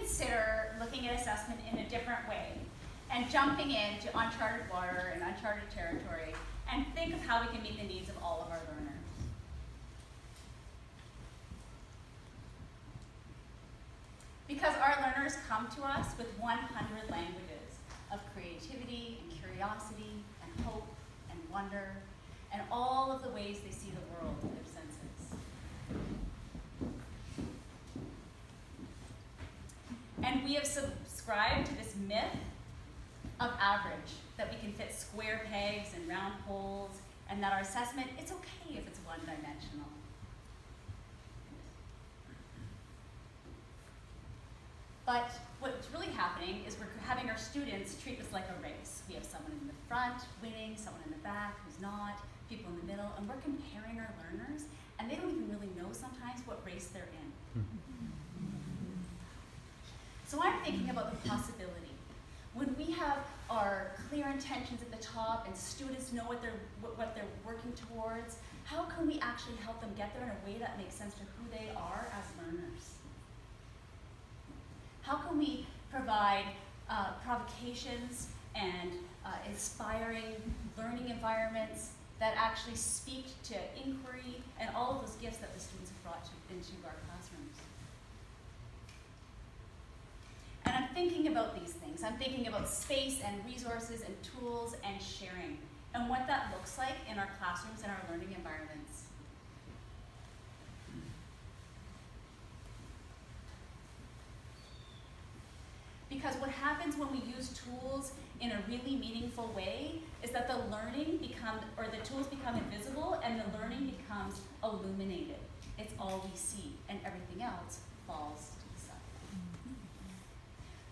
consider looking at assessment in a different way and jumping into uncharted water and uncharted territory and think of how we can meet the needs of all of our learners. Because our learners come to us with 100 languages of creativity and curiosity and hope and wonder and all of the ways they see the world through their senses. And we have subscribed to this myth of average, that we can fit square pegs and round holes, and that our assessment, it's okay if it's one-dimensional. But what's really happening is we're having our students treat this like a race. We have someone in the front winning, someone in the back who's not, people in the middle, and we're comparing our learners, and they don't even really know sometimes what race they're in. So I'm thinking about the possibility. When we have our clear intentions at the top and students know what they're working towards, how can we actually help them get there in a way that makes sense to who they are as learners? How can we provide provocations and inspiring learning environments that actually speak to inquiry and all of those gifts that the students have brought into our classrooms? And I'm thinking about these things. I'm thinking about space and resources and tools and sharing and what that looks like in our classrooms and our learning environments. Because what happens when we use tools in a really meaningful way is that the tools become invisible and the learning becomes illuminated. It's all we see, and everything else falls to the side.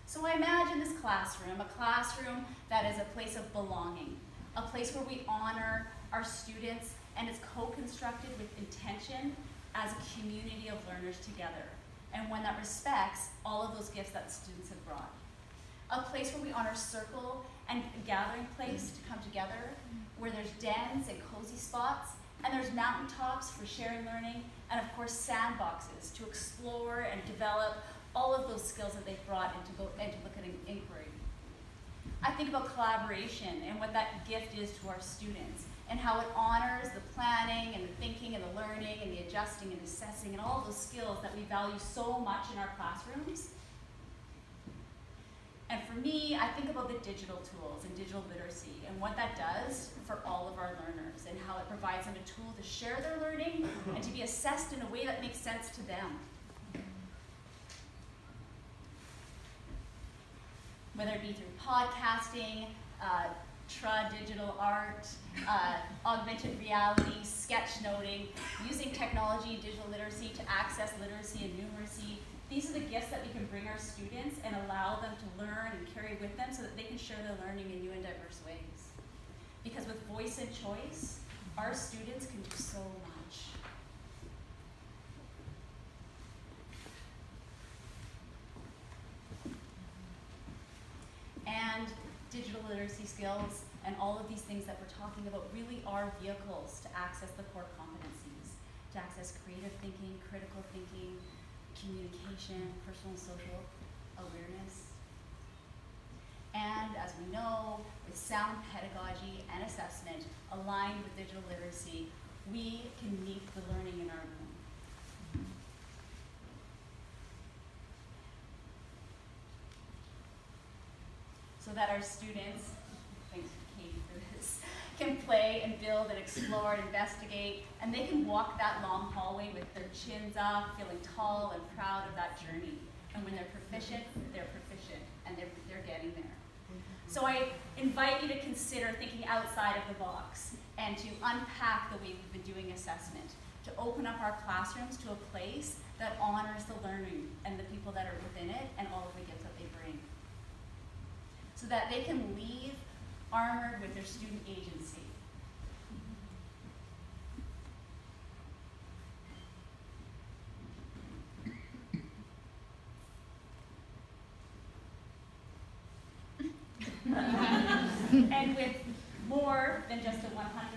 So I imagine this classroom, a classroom that is a place of belonging, a place where we honor our students, and it's co-constructed with intention as a community of learners together, and one that respects all of those gifts that students have brought. A place where we honor circle and a gathering place to come together, where there's dens and cozy spots, and there's mountaintops for sharing learning, and of course sandboxes to explore and develop all of those skills that they've brought and to look at an inquiry. I think about collaboration and what that gift is to our students, and how it honors the planning and the thinking and the learning and the adjusting and assessing and all those skills that we value so much in our classrooms. And for me, I think about the digital tools and digital literacy and what that does for all of our learners and how it provides them a tool to share their learning and to be assessed in a way that makes sense to them. Whether it be through podcasting, digital art, augmented reality, sketchnoting, using technology and digital literacy to access literacy and numeracy. These are the gifts that we can bring our students and allow them to learn and carry with them so that they can share their learning in new and diverse ways. Because with voice and choice, our students can do so much. And digital literacy skills and all of these things that we're talking about really are vehicles to access the core competencies, to access creative thinking, critical thinking, communication, personal and social awareness. And as we know, with sound pedagogy and assessment aligned with digital literacy, we can meet the learning in our room. So that our students, thanks Katie for this, can play and build and explore and investigate, and they can walk that long hallway with their chins up, feeling tall and proud of that journey. And when they're proficient, and they're getting there. So I invite you to consider thinking outside of the box and to unpack the way we've been doing assessment, to open up our classrooms to a place that honors the learning and the people that are within it and all of the gifts that they bring, so that they can leave armored with their student agency. And with more than just a 100